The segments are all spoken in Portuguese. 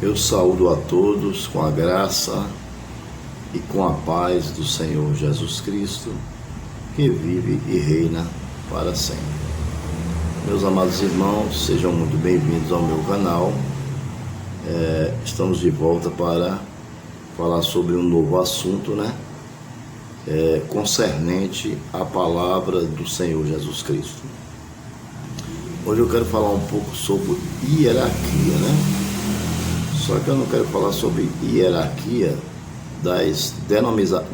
Eu saúdo a todos com a graça e com a paz do Senhor Jesus Cristo, que vive e reina para sempre. Meus amados irmãos, sejam muito bem-vindos ao meu canal. Estamos de volta para falar sobre um novo assunto, concernente à palavra do Senhor Jesus Cristo. Hoje eu quero falar um pouco sobre hierarquia, Só que eu não quero falar sobre hierarquia das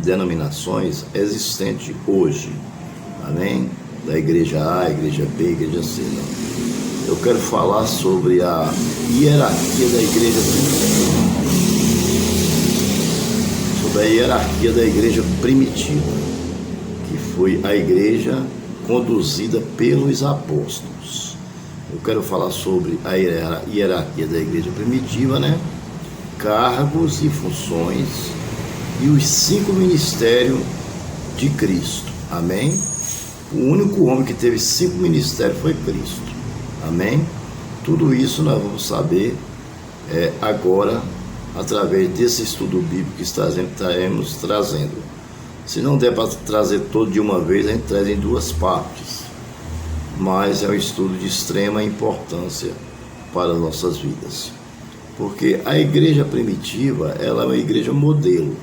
denominações existentes hoje, amém? Da igreja A, igreja B, igreja C, não. Eu quero falar sobre a hierarquia da igreja primitiva. Sobre a hierarquia da igreja primitiva, que foi a igreja conduzida pelos apóstolos. Eu quero falar sobre a hierarquia da igreja primitiva, cargos e funções e os 5 ministérios de Cristo, amém? O único homem que teve 5 ministérios foi Cristo, amém? Tudo isso nós vamos saber agora, através desse estudo bíblico que estaremos trazendo. Se não der para trazer todo de uma vez, a gente traz em 2 partes, mas é um estudo de extrema importância para as nossas vidas, porque a igreja primitiva, ela é uma igreja modelo,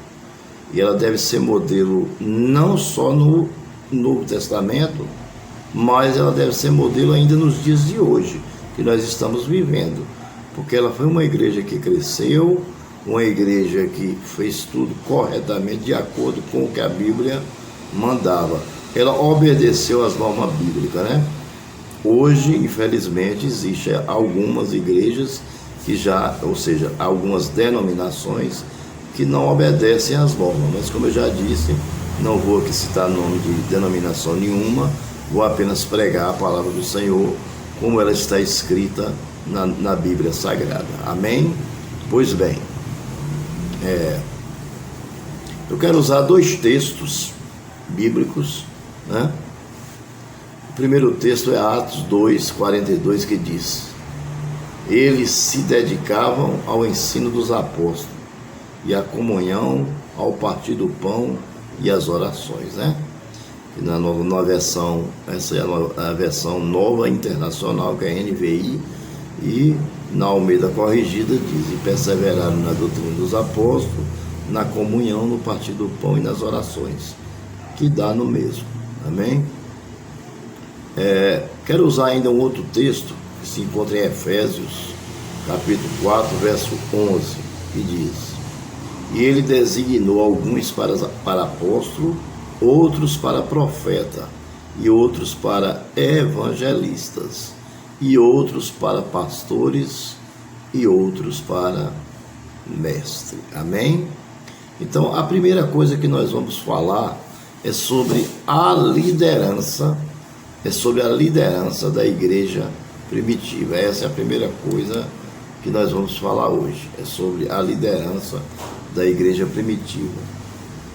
e ela deve ser modelo não só no Novo Testamento, mas ela deve ser modelo ainda nos dias de hoje, que nós estamos vivendo, porque ela foi uma igreja que cresceu, uma igreja que fez tudo corretamente, de acordo com o que a Bíblia mandava. Ela obedeceu às normas bíblicas, Hoje, infelizmente, existem algumas igrejas que algumas denominações que não obedecem às normas, mas como eu já disse, não vou aqui citar nome de denominação nenhuma, vou apenas pregar a palavra do Senhor, como ela está escrita na Bíblia Sagrada, amém? Pois bem, eu quero usar 2 textos bíblicos, O primeiro texto é Atos 2:42, que diz: eles se dedicavam ao ensino dos apóstolos e à comunhão, ao partir do pão e às orações, E na versão, essa é a versão nova internacional, que é a NVI, e na Almeida Corrigida diz: e perseveraram na doutrina dos apóstolos, na comunhão, no partir do pão e nas orações, que dá no mesmo, amém? Quero usar ainda um outro texto que se encontra em Efésios, capítulo 4, verso 11, que diz: e ele designou alguns para apóstolo, outros para profeta, e outros para evangelistas, e outros para pastores, e outros para mestre, amém? Então, a primeira coisa que nós vamos falar é sobre a liderança, da igreja primitiva. Essa é a primeira coisa que nós vamos falar hoje, é sobre a liderança da igreja primitiva.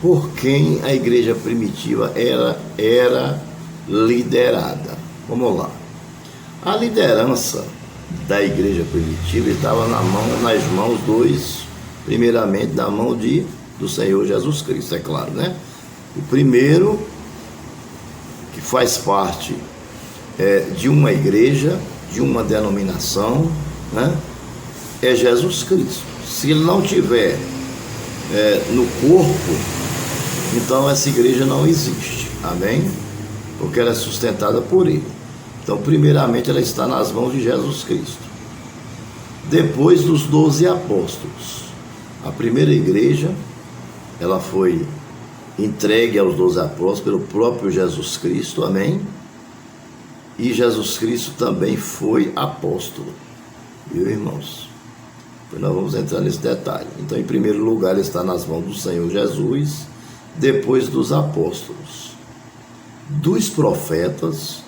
Por quem a igreja primitiva era liderada? Vamos lá. A liderança da igreja primitiva estava nas mãos primeiramente na mão do Senhor Jesus Cristo, é claro, O primeiro que faz parte de uma igreja, de uma denominação, é Jesus Cristo. Se ele não tiver no corpo, então essa igreja não existe, amém? Porque ela é sustentada por ele. Então, primeiramente, ela está nas mãos de Jesus Cristo. Depois dos 12 apóstolos, a primeira igreja, ela foi entregue aos 12 apóstolos pelo próprio Jesus Cristo, amém? E Jesus Cristo também foi apóstolo, viu, irmãos? Então nós vamos entrar nesse detalhe. Então, em primeiro lugar, ele está nas mãos do Senhor Jesus, depois dos apóstolos, dos profetas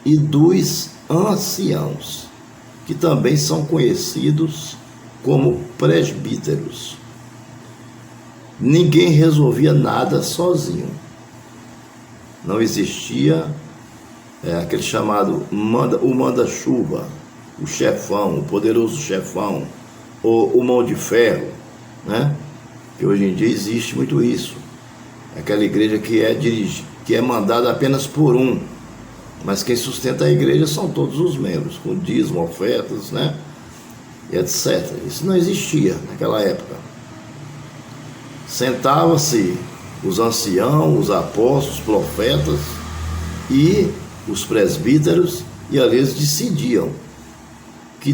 e dos anciãos, que também são conhecidos como presbíteros. Ninguém resolvia nada sozinho. Não existia aquele chamado o manda-chuva, o chefão, o poderoso chefão, o mão de ferro, né? Que hoje em dia existe muito isso. Aquela igreja que é mandada apenas por um, mas quem sustenta a igreja são todos os membros, com dízimo, ofertas, né? E etc. Isso não existia naquela época. Sentavam-se os anciãos, os apóstolos, os profetas e os presbíteros, e ali eles decidiam que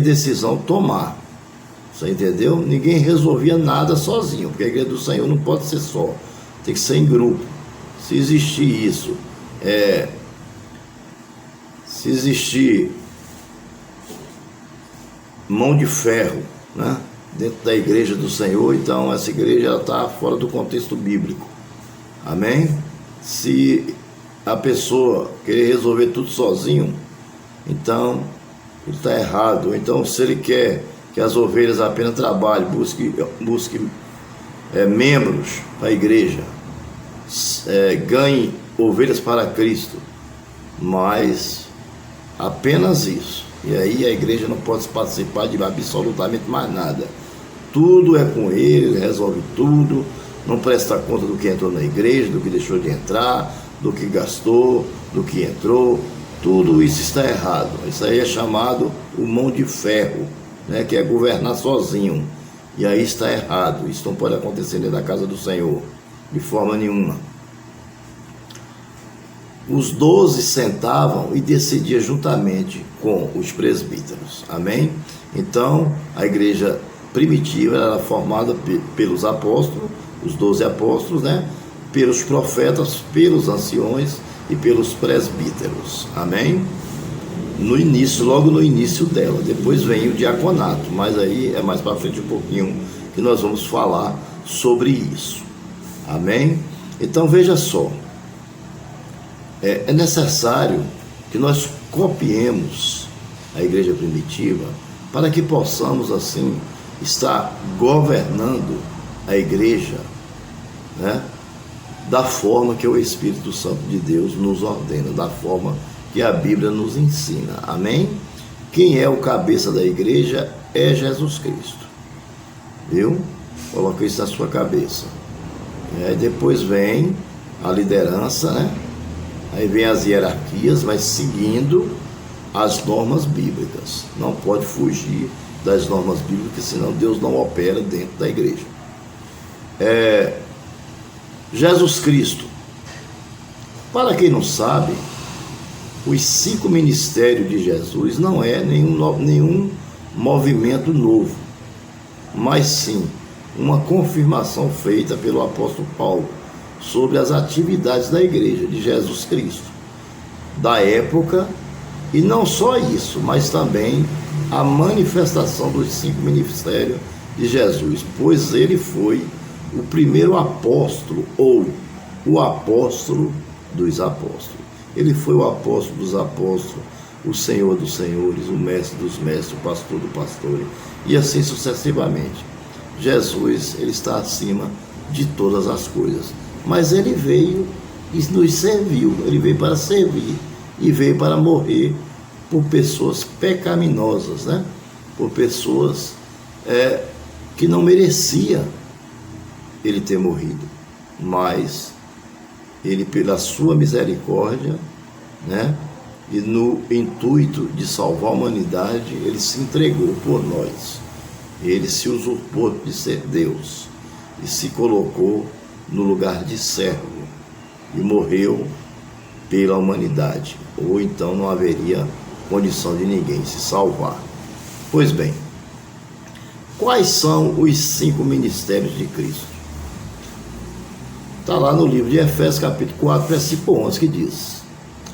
decisão tomar. Você entendeu? Ninguém resolvia nada sozinho, porque a igreja do Senhor não pode ser só, tem que ser em grupo. Se existir isso, se existir mão de ferro, né, dentro da igreja do Senhor, então essa igreja está fora do contexto bíblico. Amém? Se a pessoa querer resolver tudo sozinho, então ele está errado. Então, se ele quer que as ovelhas apenas trabalhem, busque membros para a igreja, ganhe ovelhas para Cristo, mas apenas isso. E aí a igreja não pode participar de absolutamente mais nada. Tudo é com ele resolve tudo, não presta conta do que entrou na igreja, do que deixou de entrar, do que gastou, do que entrou. Tudo isso está errado. Isso aí é chamado o mão de ferro, né, que é governar sozinho. E aí está errado. Isso não pode acontecer dentro da casa do Senhor, de forma nenhuma. Os 12 sentavam e decidiam juntamente com os presbíteros. Amém? Então, a igreja primitiva era formada pelos apóstolos, os 12 apóstolos, né? Pelos profetas, pelos anciões e pelos presbíteros. Amém? No início, logo no início dela. Depois vem o diaconato, mas aí é mais para frente um pouquinho que nós vamos falar sobre isso. Amém? Então veja só. É necessário que nós copiemos a igreja primitiva para que possamos assim estar governando a igreja, né, da forma que o Espírito Santo de Deus nos ordena, da forma que a Bíblia nos ensina. Amém? Quem é o cabeça da igreja é Jesus Cristo. Viu? Coloque isso na sua cabeça. Depois vem a liderança, né? Aí vem as hierarquias, mas seguindo as normas bíblicas. Não pode fugir das normas bíblicas, senão Deus não opera dentro da igreja. Jesus Cristo. Para quem não sabe, os 5 ministérios de Jesus não é nenhum movimento novo, mas sim uma confirmação feita pelo apóstolo Paulo sobre as atividades da igreja de Jesus Cristo, da época, e não só isso, mas também a manifestação dos 5 ministérios de Jesus, pois ele foi o primeiro apóstolo, ou o apóstolo dos apóstolos. Ele foi o apóstolo dos apóstolos, o Senhor dos senhores, o mestre dos mestres, o pastor do pastor, e assim sucessivamente. Jesus, ele está acima de todas as coisas, mas ele veio e nos serviu, ele veio para servir e veio para morrer por pessoas pecaminosas, né? Por pessoas que não mereciam ele ter morrido, mas ele, pela sua misericórdia, né, e no intuito de salvar a humanidade, ele se entregou por nós. Ele se usurpou de ser Deus e se colocou no lugar de servo e morreu pela humanidade, ou então não haveria condição de ninguém se salvar. Pois bem, quais são os 5 ministérios de Cristo? Está lá no livro de Efésios capítulo 4, versículo 11, que diz: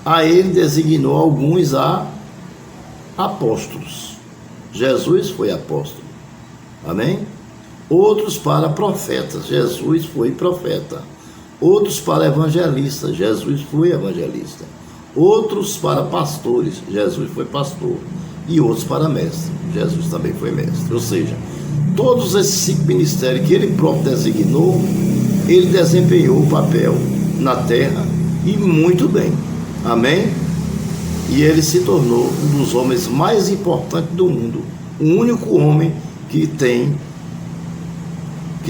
a ele designou alguns a apóstolos. Jesus foi apóstolo. Amém? Outros para profetas. Jesus foi profeta. Outros para evangelistas. Jesus foi evangelista. Outros para pastores. Jesus foi pastor. E outros para mestre. Jesus também foi mestre. Ou seja, todos esses 5 ministérios que ele próprio designou, ele desempenhou o papel na terra e muito bem. Amém? E ele se tornou um dos homens mais importantes do mundo, o único homem que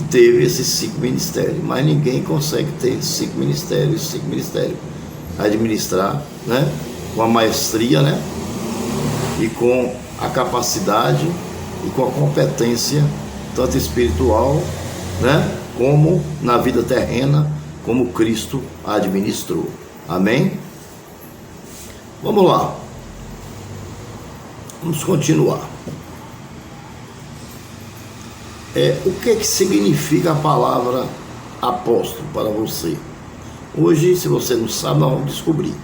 teve esses 5 ministérios, mas ninguém consegue ter 5 ministérios, administrar, né, com a maestria, né, e com a capacidade e com a competência tanto espiritual, né, como na vida terrena, como Cristo administrou. Amém? Vamos lá. Vamos continuar. O que significa a palavra apóstolo para você? Hoje, se você não sabe, nós vamos descobrir.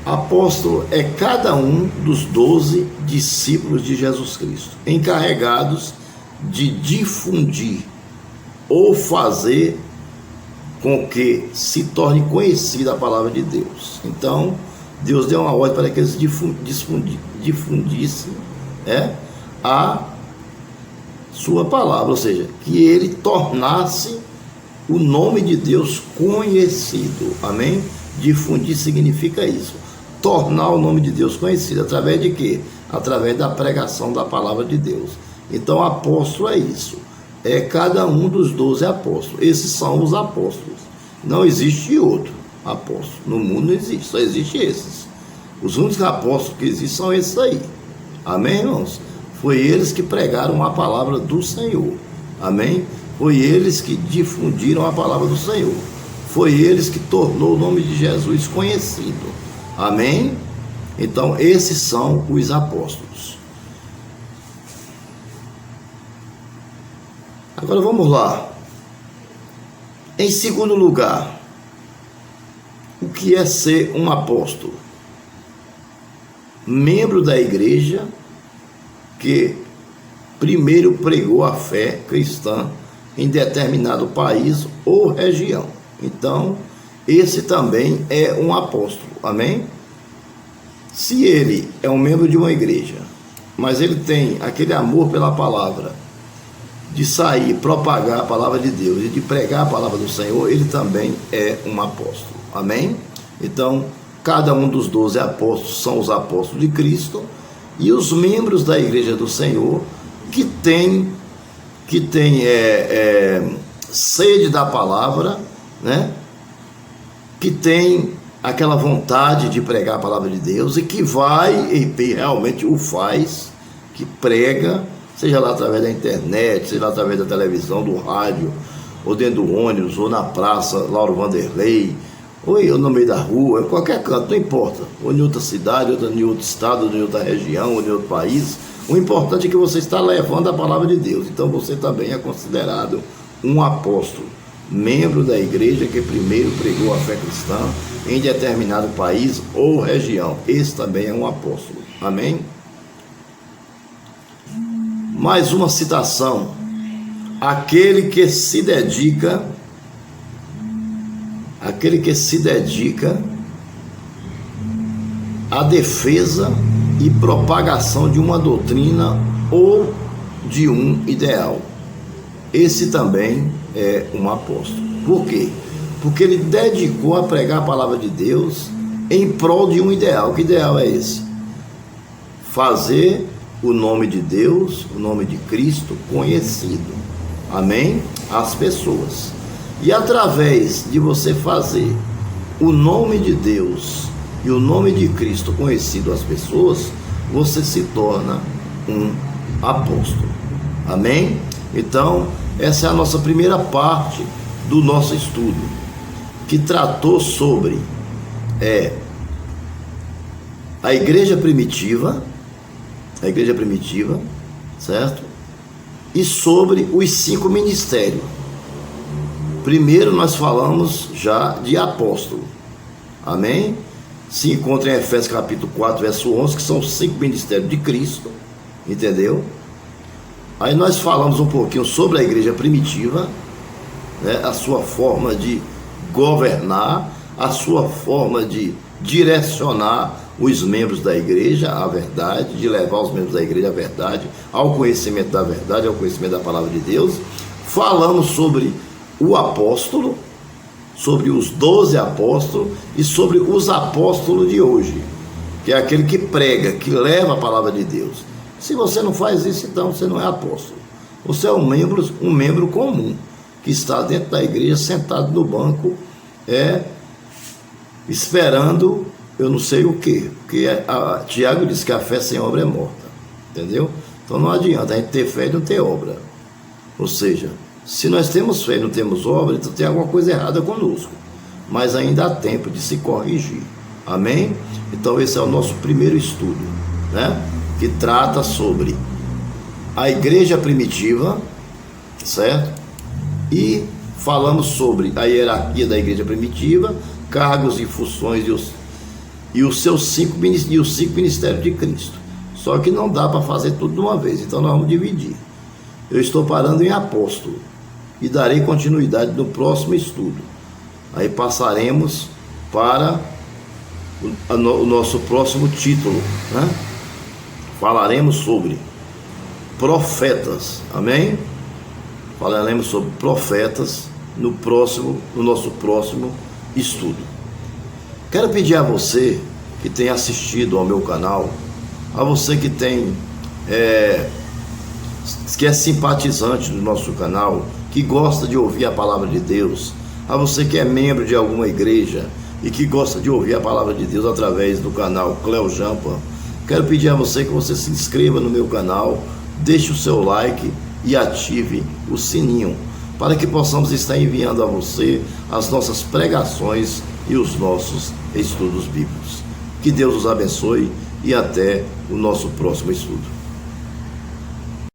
Apóstolo é cada um dos 12 discípulos de Jesus Cristo, encarregados de difundir ou fazer com que se torne conhecida a palavra de Deus. Então, Deus deu uma ordem para que eles difundissem a sua palavra, ou seja, que ele tornasse o nome de Deus conhecido. Amém? Difundir significa isso, tornar o nome de Deus conhecido. Através de quê? Através da pregação da palavra de Deus. Então, apóstolo é isso, é cada um dos 12 apóstolos. Esses são os apóstolos. Não existe outro apóstolo no mundo, não existe, só existe esses. Os únicos apóstolos que existem são esses aí. Amém, irmãos? Foi eles que pregaram a palavra do Senhor. Amém? Foi eles que difundiram a palavra do Senhor. Foi eles que tornou o nome de Jesus conhecido. Amém? Então, esses são os apóstolos. Agora vamos lá. Em segundo lugar, o que é ser um apóstolo? Membro da igreja que primeiro pregou a fé cristã em determinado país ou região. Então, esse também é um apóstolo. Amém? Se ele é um membro de uma igreja, mas ele tem aquele amor pela palavra, de sair, propagar a palavra de Deus e de pregar a palavra do Senhor, ele também é um apóstolo. Amém? Então, cada um dos 12 apóstolos são os apóstolos de Cristo, e os membros da igreja do Senhor que tem sede da palavra, né? Que tem aquela vontade de pregar a palavra de Deus e que vai e realmente o faz, que prega, seja lá através da internet, seja lá através da televisão, do rádio, ou dentro do ônibus, ou na praça Lauro Vanderlei, ou no meio da rua, em qualquer canto, não importa, ou em outra cidade, ou em outro estado, ou em outra região, ou em outro país. O importante é que você está levando a palavra de Deus. Então você também é considerado um apóstolo, membro da igreja que primeiro pregou a fé cristã em determinado país ou região. Esse também é um apóstolo. Amém? Mais uma citação: aquele que se dedica à defesa e propagação de uma doutrina ou de um ideal. Esse também é um apóstolo. Por quê? Porque ele dedicou a pregar a palavra de Deus em prol de um ideal. Que ideal é esse? Fazer o nome de Deus, o nome de Cristo conhecido. Amém? Às pessoas. E através de você fazer o nome de Deus e o nome de Cristo conhecido às pessoas, você se torna um apóstolo. Amém? Então, essa é a nossa primeira parte do nosso estudo, que tratou sobre a igreja primitiva, certo? E sobre os 5 ministérios. Primeiro nós falamos já de apóstolo. Amém? Se encontra em Efésios capítulo 4, verso 11, que são os 5 ministérios de Cristo. Entendeu? Aí nós falamos um pouquinho sobre a igreja primitiva, né? A sua forma de governar, a sua forma de direcionar os membros da igreja à verdade, de levar os membros da igreja à verdade, ao conhecimento da verdade, ao conhecimento da palavra de Deus. Falamos sobre o apóstolo, sobre os 12 apóstolos e sobre os apóstolos de hoje, que é aquele que prega, que leva a palavra de Deus. Se você não faz isso, então você não é apóstolo. Você é um membro comum, que está dentro da igreja, sentado no banco, esperando eu não sei o quê. Porque Tiago diz que a fé sem obra é morta. Entendeu? Então não adianta a gente ter fé e não ter obra. Ou seja, se nós temos fé e não temos obra, então tem alguma coisa errada conosco. Mas ainda há tempo de se corrigir. Amém? Então esse é o nosso primeiro estudo, né? Que trata sobre a igreja primitiva, certo? E falamos sobre a hierarquia da igreja primitiva, cargos e funções e os cinco ministérios de Cristo. Só que não dá para fazer tudo de uma vez, então nós vamos dividir. Eu estou parando em apóstolo e darei continuidade no próximo estudo. Aí passaremos para o nosso próximo título, né? Falaremos sobre profetas, amém? Falaremos sobre profetas no nosso próximo estudo. Quero pedir a você que tem assistido ao meu canal, a você que que é simpatizante do nosso canal, que gosta de ouvir a palavra de Deus, a você que é membro de alguma igreja e que gosta de ouvir a palavra de Deus através do canal Cleo Jampa, quero pedir a você que você se inscreva no meu canal, deixe o seu like e ative o sininho, para que possamos estar enviando a você as nossas pregações e os nossos estudos bíblicos. Que Deus os abençoe e até o nosso próximo estudo.